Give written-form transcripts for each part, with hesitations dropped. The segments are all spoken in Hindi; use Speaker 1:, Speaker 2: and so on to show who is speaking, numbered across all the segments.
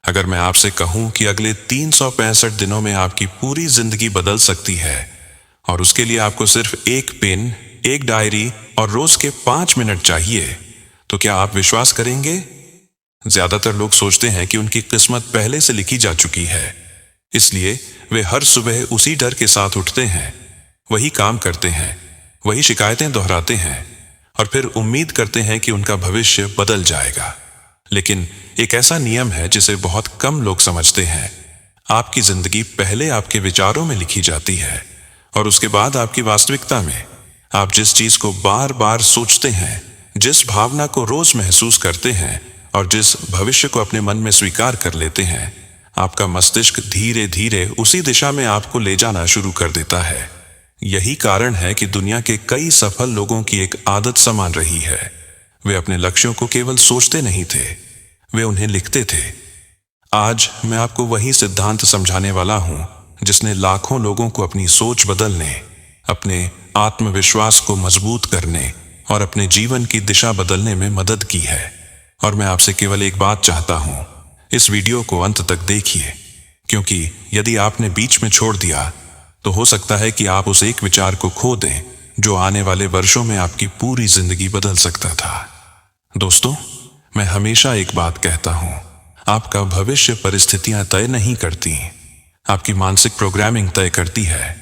Speaker 1: अगर मैं आपसे कहूं कि अगले 365 दिनों में आपकी पूरी जिंदगी बदल सकती है और उसके लिए आपको सिर्फ एक पेन, एक डायरी और रोज के 5 मिनट चाहिए, तो क्या आप विश्वास करेंगे? ज्यादातर लोग सोचते हैं कि उनकी किस्मत पहले से लिखी जा चुकी है, इसलिए वे हर सुबह उसी डर के साथ उठते हैं, वही काम करते हैं, वही शिकायतें दोहराते हैं और फिर उम्मीद करते हैं कि उनका भविष्य बदल जाएगा। लेकिन एक ऐसा नियम है जिसे बहुत कम लोग समझते हैं। आपकी जिंदगी पहले आपके विचारों में लिखी जाती है और उसके बाद आपकी वास्तविकता में। आप जिस चीज को बार बार सोचते हैं, जिस भावना को रोज महसूस करते हैं और जिस भविष्य को अपने मन में स्वीकार कर लेते हैं, आपका मस्तिष्क धीरे धीरे उसी दिशा में आपको ले जाना शुरू कर देता है। यही कारण है कि दुनिया के कई सफल लोगों की एक आदत समान रही है। वे अपने लक्ष्यों को केवल सोचते नहीं थे, वे उन्हें लिखते थे। आज मैं आपको वही सिद्धांत समझाने वाला हूं जिसने लाखों लोगों को अपनी सोच बदलने, अपने आत्मविश्वास को मजबूत करने और अपने जीवन की दिशा बदलने में मदद की है। और मैं आपसे केवल एक बात चाहता हूं, इस वीडियो को अंत तक देखिए, क्योंकि यदि आपने बीच में छोड़ दिया तो हो सकता है कि आप उस एक विचार को खो दें जो आने वाले वर्षों में आपकी पूरी जिंदगी बदल सकता था। दोस्तों, मैं हमेशा एक बात कहता हूं, आपका भविष्य परिस्थितियां तय नहीं करती, आपकी मानसिक प्रोग्रामिंग तय करती है।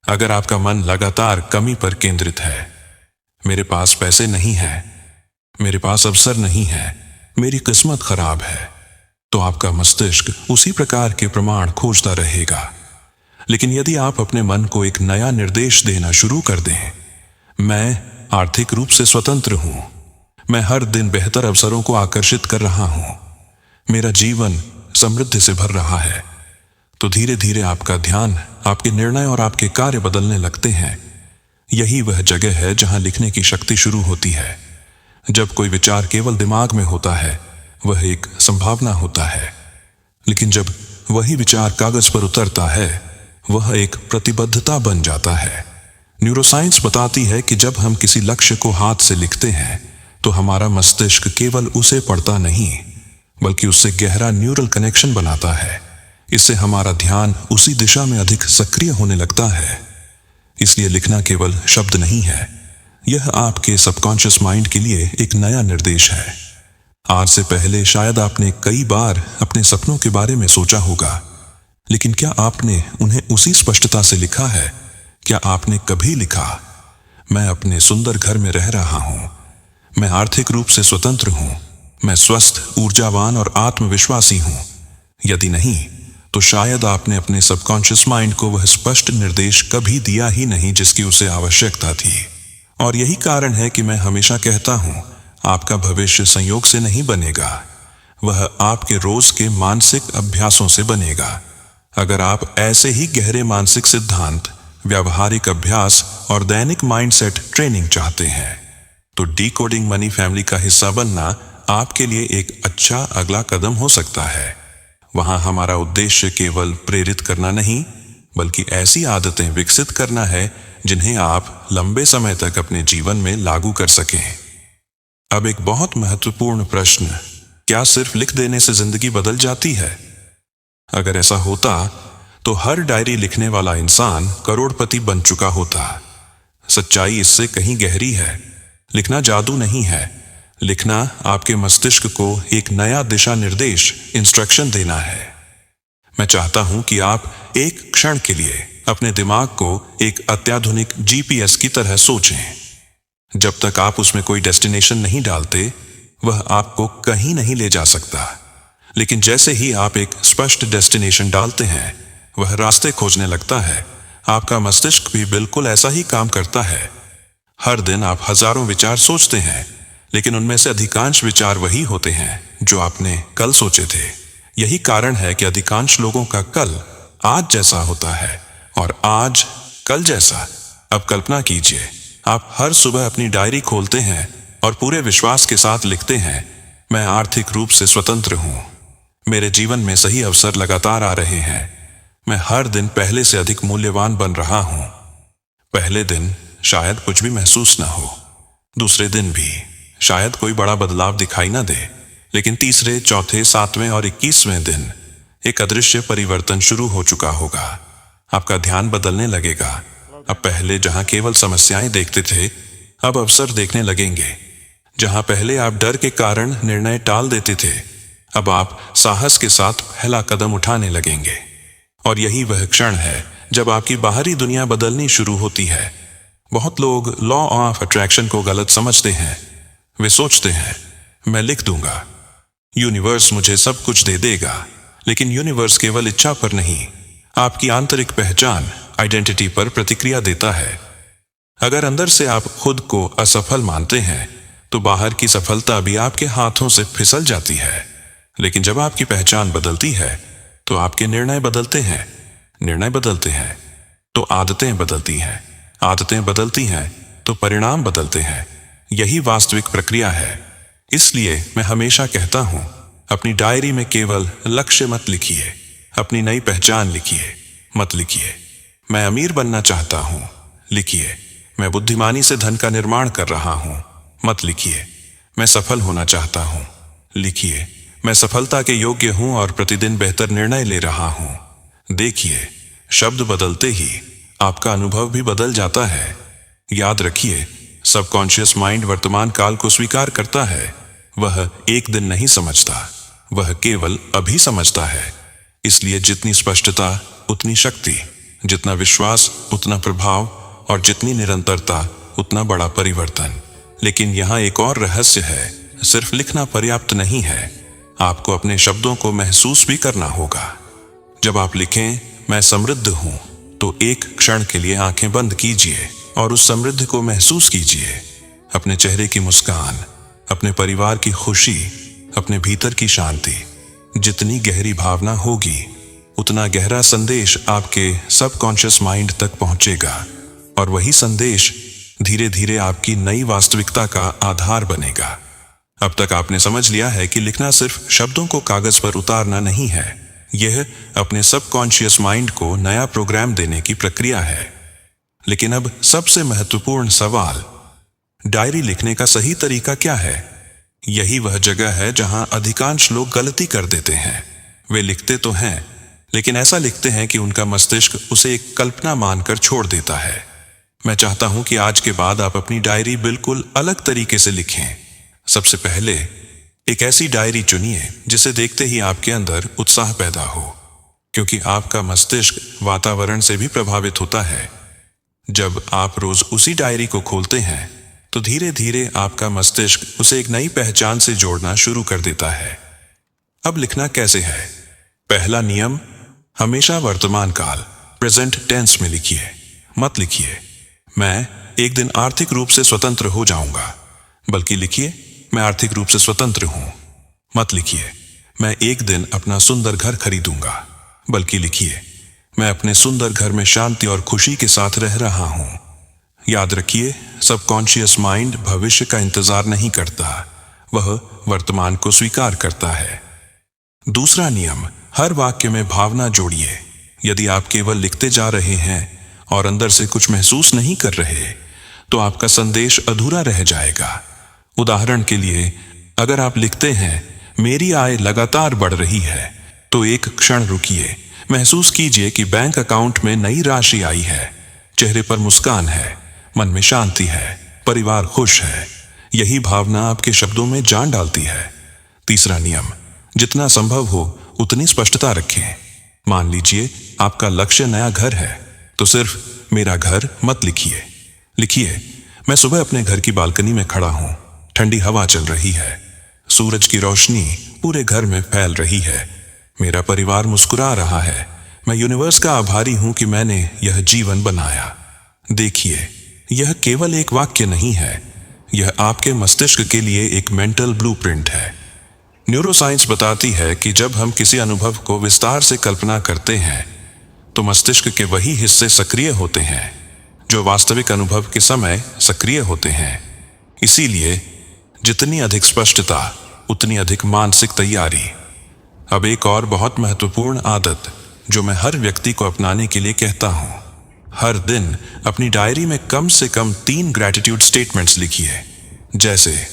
Speaker 1: अगर आपका मन लगातार कमी पर केंद्रित है, मेरे पास पैसे नहीं है, मेरे पास अवसर नहीं है, मेरी किस्मत खराब है, तो आपका मस्तिष्क उसी प्रकार के प्रमाण खोजता रहेगा। लेकिन यदि आप अपने मन को एक नया निर्देश देना शुरू कर दें, मैं आर्थिक रूप से स्वतंत्र हूं, मैं हर दिन बेहतर अवसरों को आकर्षित कर रहा हूं, मेरा जीवन समृद्धि से भर रहा है, तो धीरे धीरे आपका ध्यान, आपके निर्णय और आपके कार्य बदलने लगते हैं। यही वह जगह है जहां लिखने की शक्ति शुरू होती है। जब कोई विचार केवल दिमाग में होता है, वह एक संभावना होता है, लेकिन जब वही विचार कागज पर उतरता है, वह एक प्रतिबद्धता बन जाता है। न्यूरोसाइंस बताती है कि जब हम किसी लक्ष्य को हाथ से लिखते हैं तो हमारा मस्तिष्क केवल उसे पढ़ता नहीं, बल्कि उससे गहरा न्यूरल कनेक्शन बनाता है। इससे हमारा ध्यान उसी दिशा में अधिक सक्रिय होने लगता है। इसलिए लिखना केवल शब्द नहीं है, यह आपके सबकॉन्शियस माइंड के लिए एक नया निर्देश है। आज से पहले शायद आपने कई बार अपने सपनों के बारे में सोचा होगा, लेकिन क्या आपने उन्हें उसी स्पष्टता से लिखा है? क्या आपने कभी लिखा, मैं अपने सुंदर घर में रह रहा हूं, मैं आर्थिक रूप से स्वतंत्र हूं, मैं स्वस्थ, ऊर्जावान और आत्मविश्वासी हूं? यदि नहीं, तो शायद आपने अपने सबकॉन्शियस माइंड को वह स्पष्ट निर्देश कभी दिया ही नहीं जिसकी उसे आवश्यकता थी। और यही कारण है कि मैं हमेशा कहता हूं, आपका भविष्य संयोग से नहीं बनेगा, वह आपके रोज के मानसिक अभ्यासों से बनेगा। अगर आप ऐसे ही गहरे मानसिक सिद्धांत, व्यावहारिक अभ्यास और दैनिक माइंडसेट ट्रेनिंग चाहते हैं, तो डिकोडिंग मनी फैमिली का हिस्सा बनना आपके लिए एक अच्छा अगला कदम हो सकता है। वहां हमारा उद्देश्य केवल प्रेरित करना नहीं, बल्कि ऐसी आदतें विकसित करना है जिन्हें आप लंबे समय तक अपने जीवन में लागू कर सकें। अब एक बहुत महत्वपूर्ण प्रश्न, क्या सिर्फ लिख देने से जिंदगी बदल जाती है? अगर ऐसा होता तो हर डायरी लिखने वाला इंसान करोड़पति बन चुका होता। सच्चाई इससे कहीं गहरी है। लिखना जादू नहीं है, लिखना आपके मस्तिष्क को एक नया दिशा निर्देश, इंस्ट्रक्शन देना है। मैं चाहता हूं कि आप एक क्षण के लिए अपने दिमाग को एक अत्याधुनिक जीपीएस की तरह सोचें। जब तक आप उसमें कोई डेस्टिनेशन नहीं डालते, वह आपको कहीं नहीं ले जा सकता। लेकिन जैसे ही आप एक स्पष्ट डेस्टिनेशन डालते हैं, वह रास्ते खोजने लगता है। आपका मस्तिष्क भी बिल्कुल ऐसा ही काम करता है। हर दिन आप हजारों विचार सोचते हैं, लेकिन उनमें से अधिकांश विचार वही होते हैं जो आपने कल सोचे थे। यही कारण है कि अधिकांश लोगों का कल आज जैसा होता है और आज कल जैसा। अब कल्पना कीजिए, आप हर सुबह अपनी डायरी खोलते हैं और पूरे विश्वास के साथ लिखते हैं, मैं आर्थिक रूप से स्वतंत्र हूं, मेरे जीवन में सही अवसर लगातार आ रहे हैं, मैं हर दिन पहले से अधिक मूल्यवान बन रहा हूं। पहले दिन शायद कुछ भी महसूस ना हो, दूसरे दिन भी शायद कोई बड़ा बदलाव दिखाई ना दे, लेकिन तीसरे, चौथे, 7वें और 21वें दिन एक अदृश्य परिवर्तन शुरू हो चुका होगा। आपका ध्यान बदलने लगेगा। अब पहले जहां केवल समस्याएं देखते थे, अब अवसर देखने लगेंगे। जहां पहले आप डर के कारण निर्णय टाल देते थे, अब आप साहस के साथ पहला कदम उठाने लगेंगे। और यही वह क्षण है जब आपकी बाहरी दुनिया बदलनी शुरू होती है। बहुत लोग लॉ ऑफ अट्रैक्शन को गलत समझते हैं। वे सोचते हैं, मैं लिख दूंगा, यूनिवर्स मुझे सब कुछ दे देगा। लेकिन यूनिवर्स केवल इच्छा पर नहीं, आपकी आंतरिक पहचान, आइडेंटिटी पर प्रतिक्रिया देता है। अगर अंदर से आप खुद को असफल मानते हैं, तो बाहर की सफलता भी आपके हाथों से फिसल जाती है। लेकिन जब आपकी पहचान बदलती है, तो आपके निर्णय बदलते हैं, निर्णय बदलते हैं तो आदतें बदलती हैं, आदतें बदलती हैं तो परिणाम बदलते हैं। यही वास्तविक प्रक्रिया है। इसलिए मैं हमेशा कहता हूं, अपनी डायरी में केवल लक्ष्य मत लिखिए, अपनी नई पहचान लिखिए। मत लिखिए, मैं अमीर बनना चाहता हूं। लिखिए, मैं बुद्धिमानी से धन का निर्माण कर रहा हूं। मत लिखिए, मैं सफल होना चाहता हूं। लिखिए, मैं सफलता के योग्य हूं और प्रतिदिन बेहतर निर्णय ले रहा हूं। देखिए, शब्द बदलते ही आपका अनुभव भी बदल जाता है। याद रखिए, सबकॉन्शियस माइंड वर्तमान काल को स्वीकार करता है। वह एक दिन नहीं समझता, वह केवल अभी समझता है। इसलिए जितनी स्पष्टता उतनी शक्ति, जितना विश्वास उतना प्रभाव, और जितनी निरंतरता उतना बड़ा परिवर्तन। लेकिन यहाँ एक और रहस्य है, सिर्फ लिखना पर्याप्त नहीं है, आपको अपने शब्दों को महसूस भी करना होगा। जब आप लिखें, मैं समृद्ध हूं, तो एक क्षण के लिए आंखें बंद कीजिए और उस समृद्धि को महसूस कीजिए। अपने चेहरे की मुस्कान, अपने परिवार की खुशी, अपने भीतर की शांति। जितनी गहरी भावना होगी, उतना गहरा संदेश आपके सबकॉन्शियस माइंड तक पहुंचेगा, और वही संदेश धीरे धीरे आपकी नई वास्तविकता का आधार बनेगा। अब तक आपने समझ लिया है कि लिखना सिर्फ शब्दों को कागज पर उतारना नहीं है, यह अपने सबकॉन्शियस माइंड को नया प्रोग्राम देने की प्रक्रिया है। लेकिन अब सबसे महत्वपूर्ण सवाल, डायरी लिखने का सही तरीका क्या है? यही वह जगह है जहां अधिकांश लोग गलती कर देते हैं। वे लिखते तो हैं, लेकिन ऐसा लिखते हैं कि उनका मस्तिष्क उसे एक कल्पना मानकर छोड़ देता है। मैं चाहता हूं कि आज के बाद आप अपनी डायरी बिल्कुल अलग तरीके से लिखें। सबसे पहले एक ऐसी डायरी चुनिए जिसे देखते ही आपके अंदर उत्साह पैदा हो, क्योंकि आपका मस्तिष्क वातावरण से भी प्रभावित होता है। जब आप रोज उसी डायरी को खोलते हैं, तो धीरे धीरे आपका मस्तिष्क उसे एक नई पहचान से जोड़ना शुरू कर देता है। अब लिखना कैसे है? पहला नियम, हमेशा वर्तमान काल, प्रेजेंट टेंस में लिखिए। मत लिखिए, मैं एक दिन आर्थिक रूप से स्वतंत्र हो जाऊंगा, बल्कि लिखिए, मैं आर्थिक रूप से स्वतंत्र हूं। मत लिखिए, मैं एक दिन अपना सुंदर घर खरीदूंगा, बल्कि लिखिए, मैं अपने सुंदर घर में शांति और खुशी के साथ रह रहा हूं। याद रखिए, सबकॉन्शियस माइंड भविष्य का इंतजार नहीं करता, वह वर्तमान को स्वीकार करता है। दूसरा नियम, हर वाक्य में भावना जोड़िए। यदि आप केवल लिखते जा रहे हैं और अंदर से कुछ महसूस नहीं कर रहे, तो आपका संदेश अधूरा रह जाएगा। उदाहरण के लिए, अगर आप लिखते हैं, मेरी आय लगातार बढ़ रही है, तो एक क्षण रुकिए, महसूस कीजिए कि बैंक अकाउंट में नई राशि आई है, चेहरे पर मुस्कान है, मन में शांति है, परिवार खुश है। यही भावना आपके शब्दों में जान डालती है। तीसरा नियम, जितना संभव हो उतनी स्पष्टता रखें। मान लीजिए आपका लक्ष्य नया घर है, तो सिर्फ मेरा घर मत लिखिए। लिखिए, मैं सुबह अपने घर की बालकनी में खड़ा हूं, ठंडी हवा चल रही है, सूरज की रोशनी पूरे घर में फैल रही है, मेरा परिवार मुस्कुरा रहा है, मैं यूनिवर्स का आभारी हूं कि मैंने यह जीवन बनाया। देखिए, यह केवल एक वाक्य नहीं है, यह आपके मस्तिष्क के लिए एक मेंटल ब्लूप्रिंट है। न्यूरोसाइंस बताती है कि जब हम किसी अनुभव को विस्तार से कल्पना करते हैं, तो मस्तिष्क के वही हिस्से सक्रिय होते हैं जो वास्तविक अनुभव के समय सक्रिय होते हैं। इसीलिए जितनी अधिक स्पष्टता, उतनी अधिक मानसिक तैयारी। अब एक और बहुत महत्वपूर्ण आदत जो मैं हर व्यक्ति को अपनाने के लिए कहता हूं, हर दिन अपनी डायरी में कम से कम 3 ग्रैटिट्यूड स्टेटमेंट्स लिखिए। जैसे,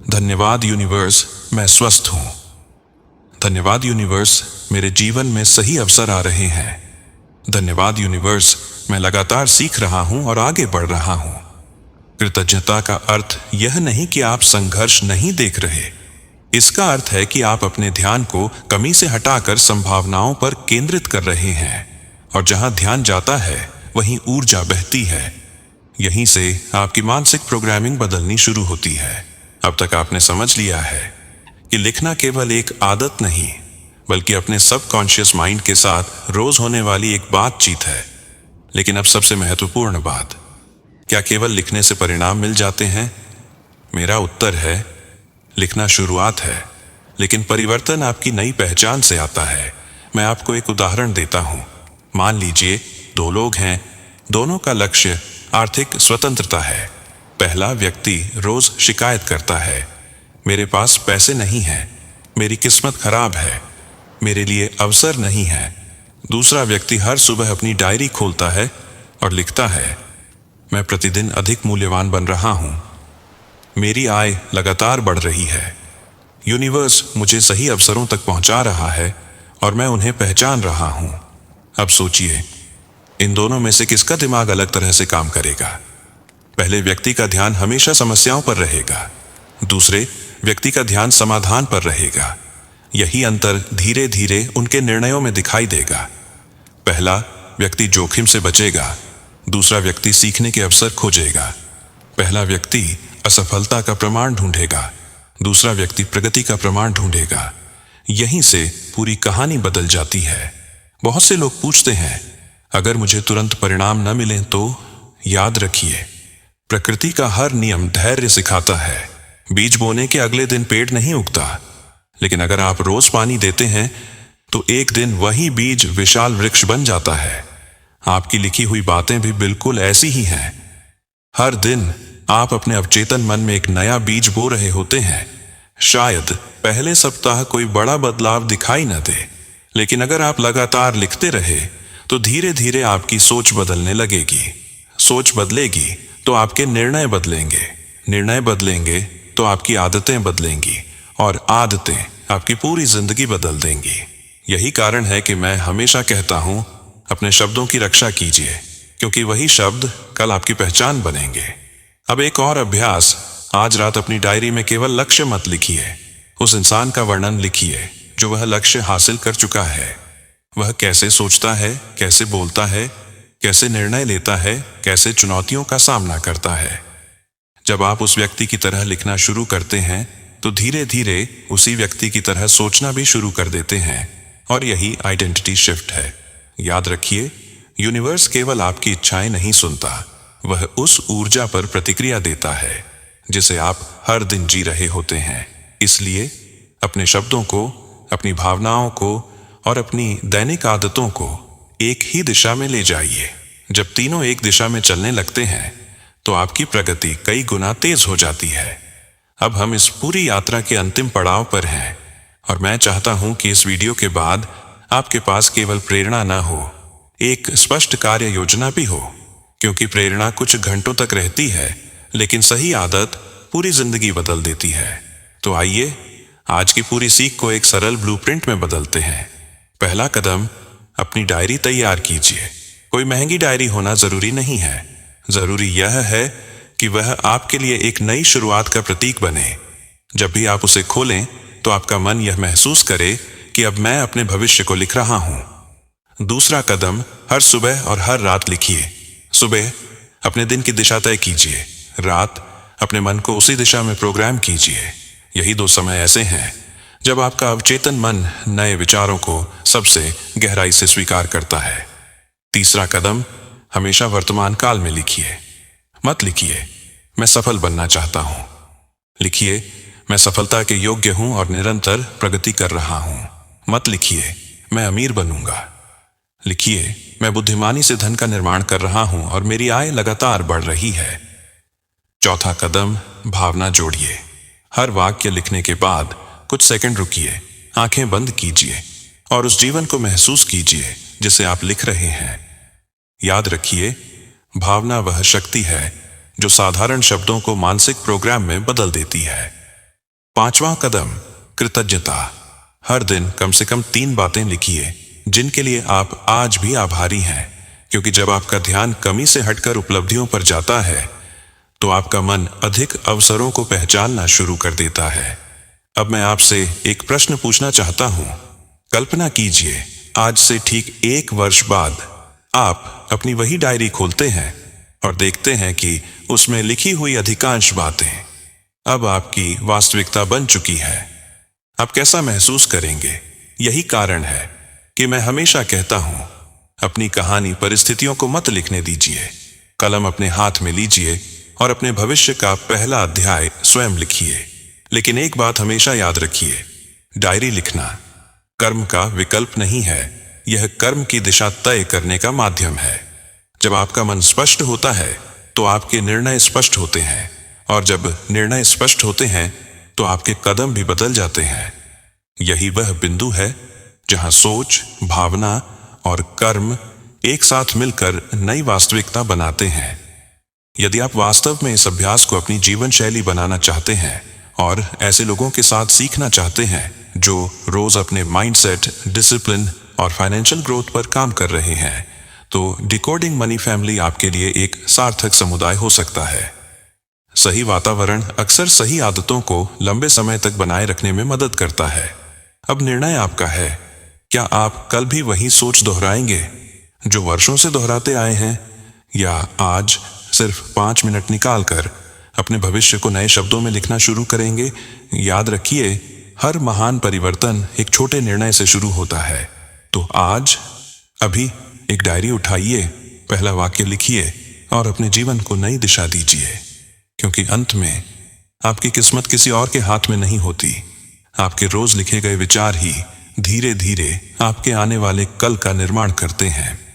Speaker 1: धन्यवाद यूनिवर्स, मैं स्वस्थ हूँ। धन्यवाद यूनिवर्स, मेरे जीवन में सही अवसर आ रहे हैं। धन्यवाद यूनिवर्स, मैं लगातार सीख रहा हूँ और आगे बढ़ रहा हूँ। कृतज्ञता का अर्थ यह नहीं कि आप संघर्ष नहीं देख रहे। इसका अर्थ है कि आप अपने ध्यान को कमी से हटाकर संभावनाओं पर केंद्रित कर रहे हैं, और जहां ध्यान जाता है वहीं ऊर्जा बहती है। यहीं से आपकी मानसिक प्रोग्रामिंग बदलनी शुरू होती है। अब तक आपने समझ लिया है कि लिखना केवल एक आदत नहीं, बल्कि अपने सबकॉन्शियस माइंड के साथ रोज होने वाली एक बातचीत है। लेकिन अब सबसे महत्वपूर्ण बात, क्या केवल लिखने से परिणाम मिल जाते हैं? मेरा उत्तर है, लिखना शुरुआत है, लेकिन परिवर्तन आपकी नई पहचान से आता है। मैं आपको एक उदाहरण देता हूं। मान लीजिए 2 लोग हैं, दोनों का लक्ष्य आर्थिक स्वतंत्रता है। पहला व्यक्ति रोज शिकायत करता है, मेरे पास पैसे नहीं हैं, मेरी किस्मत खराब है, मेरे लिए अवसर नहीं है। दूसरा व्यक्ति हर सुबह अपनी डायरी खोलता है और लिखता है, मैं प्रतिदिन अधिक मूल्यवान बन रहा हूं, मेरी आय लगातार बढ़ रही है, यूनिवर्स मुझे सही अवसरों तक पहुंचा रहा है और मैं उन्हें पहचान रहा हूं। अब सोचिए, इन दोनों में से किसका दिमाग अलग तरह से काम करेगा? पहले व्यक्ति का ध्यान हमेशा समस्याओं पर रहेगा, दूसरे व्यक्ति का ध्यान समाधान पर रहेगा। यही अंतर धीरे धीरे उनके निर्णयों में दिखाई देगा। पहला व्यक्ति जोखिम से बचेगा, दूसरा व्यक्ति सीखने के अवसर खोजेगा। पहला व्यक्ति असफलता का प्रमाण ढूंढेगा, दूसरा व्यक्ति प्रगति का प्रमाण ढूंढेगा। यहीं से पूरी कहानी बदल जाती है। बहुत से लोग पूछते हैं, अगर मुझे तुरंत परिणाम न मिले तो? याद रखिए, प्रकृति का हर नियम धैर्य सिखाता है। बीज बोने के अगले दिन पेड़ नहीं उगता, लेकिन अगर आप रोज पानी देते हैं तो एक दिन वही बीज विशाल वृक्ष बन जाता है। आपकी लिखी हुई बातें भी बिल्कुल ऐसी ही हैं। हर दिन आप अपने अवचेतन मन में एक नया बीज बो रहे होते हैं। शायद पहले सप्ताह कोई बड़ा बदलाव दिखाई न दे, लेकिन अगर आप लगातार लिखते रहे तो धीरे धीरे आपकी सोच बदलने लगेगी। सोच बदलेगी तो आपके निर्णय बदलेंगे, निर्णय बदलेंगे तो आपकी आदतें बदलेंगी, और आदतें आपकी पूरी जिंदगी बदल देंगी। यही कारण है कि मैं हमेशा कहता हूं, अपने शब्दों की रक्षा कीजिए, क्योंकि वही शब्द कल आपकी पहचान बनेंगे। अब एक और अभ्यास, आज रात अपनी डायरी में केवल लक्ष्य मत लिखिए, उस इंसान का वर्णन लिखिए जो वह लक्ष्य हासिल कर चुका है। वह कैसे सोचता है, कैसे बोलता है, कैसे निर्णय लेता है, कैसे चुनौतियों का सामना करता है। जब आप उस व्यक्ति की तरह लिखना शुरू करते हैं तो धीरे धीरे उसी व्यक्ति की तरह सोचना भी शुरू कर देते हैं, और यही आइडेंटिटी शिफ्ट है। याद रखिए, यूनिवर्स केवल आपकी इच्छाएं नहीं सुनता, वह उस ऊर्जा पर प्रतिक्रिया देता है जिसे आप हर दिन जी रहे होते हैं। इसलिए अपने शब्दों को, अपनी भावनाओं को और अपनी दैनिक आदतों को एक ही दिशा में ले जाइए। जब तीनों एक दिशा में चलने लगते हैं तो आपकी प्रगति कई गुना तेज हो जाती है। अब हम इस पूरी यात्रा के अंतिम पड़ाव पर हैं, और मैं चाहता हूं कि इस वीडियो के बाद आपके पास केवल प्रेरणा न हो, एक स्पष्ट कार्य योजना भी हो। क्योंकि प्रेरणा कुछ घंटों तक रहती है, लेकिन सही आदत पूरी जिंदगी बदल देती है। तो आइए आज की पूरी सीख को एक सरल ब्लूप्रिंट में बदलते हैं। पहला कदम, अपनी डायरी तैयार कीजिए। कोई महंगी डायरी होना जरूरी नहीं है, जरूरी यह है कि वह आपके लिए एक नई शुरुआत का प्रतीक बने। जब भी आप उसे खोलें तो आपका मन यह महसूस करे कि अब मैं अपने भविष्य को लिख रहा हूं। दूसरा कदम, हर सुबह और हर रात लिखिए। सुबह अपने दिन की दिशा तय कीजिए, रात अपने मन को उसी दिशा में प्रोग्राम कीजिए। यही 2 समय ऐसे हैं जब आपका अवचेतन मन नए विचारों को सबसे गहराई से स्वीकार करता है। तीसरा कदम, हमेशा वर्तमान काल में लिखिए। मत लिखिए मैं सफल बनना चाहता हूं, लिखिए मैं सफलता के योग्य हूं और निरंतर प्रगति कर रहा हूं। मत लिखिए मैं अमीर बनूंगा, लिखिए मैं बुद्धिमानी से धन का निर्माण कर रहा हूं और मेरी आय लगातार बढ़ रही है। चौथा कदम, भावना जोड़िए। हर वाक्य लिखने के बाद कुछ सेकंड रुकिए, आंखें बंद कीजिए और उस जीवन को महसूस कीजिए जिसे आप लिख रहे हैं। याद रखिए, भावना वह शक्ति है जो साधारण शब्दों को मानसिक प्रोग्राम में बदल देती है। 5वां कदम, कृतज्ञता। हर दिन कम से कम 3 बातें लिखिए जिनके लिए आप आज भी आभारी हैं, क्योंकि जब आपका ध्यान कमी से हटकर उपलब्धियों पर जाता है तो आपका मन अधिक अवसरों को पहचानना शुरू कर देता है। अब मैं आपसे एक प्रश्न पूछना चाहता हूं। कल्पना कीजिए, आज से ठीक 1 वर्ष बाद आप अपनी वही डायरी खोलते हैं और देखते हैं कि उसमें लिखी हुई अधिकांश बातें अब आपकी वास्तविकता बन चुकी है। आप कैसा महसूस करेंगे? यही कारण है कि मैं हमेशा कहता हूं, अपनी कहानी परिस्थितियों को मत लिखने दीजिए। कलम अपने हाथ में लीजिए और अपने भविष्य का पहला अध्याय स्वयं लिखिए। लेकिन एक बात हमेशा याद रखिए, डायरी लिखना कर्म का विकल्प नहीं है, यह कर्म की दिशा तय करने का माध्यम है। जब आपका मन स्पष्ट होता है तो आपके निर्णय स्पष्ट होते हैं, और जब निर्णय स्पष्ट होते हैं तो आपके कदम भी बदल जाते हैं। यही वह बिंदु है जहां सोच, भावना और कर्म एक साथ मिलकर नई वास्तविकता बनाते हैं। यदि आप वास्तव में इस अभ्यास को अपनी जीवन शैली बनाना चाहते हैं और ऐसे लोगों के साथ सीखना चाहते हैं जो रोज अपने माइंडसेट, डिसिप्लिन और फाइनेंशियल ग्रोथ पर काम कर रहे हैं, तो डिकोडिंग मनी फैमिली आपके लिए एक सार्थक समुदाय हो सकता है। सही वातावरण अक्सर सही आदतों को लंबे समय तक बनाए रखने में मदद करता है। अब निर्णय आपका है, क्या आप कल भी वही सोच दोहराएंगे जो वर्षों से दोहराते आए हैं, या आज सिर्फ 5 मिनट निकालकर अपने भविष्य को नए शब्दों में लिखना शुरू करेंगे? याद रखिए, हर महान परिवर्तन एक छोटे निर्णय से शुरू होता है। तो आज अभी एक डायरी उठाइए, पहला वाक्य लिखिए और अपने जीवन को नई दिशा दीजिए, क्योंकि अंत में आपकी किस्मत किसी और के हाथ में नहीं होती। आपके रोज लिखे गए विचार ही धीरे धीरे आपके आने वाले कल का निर्माण करते हैं।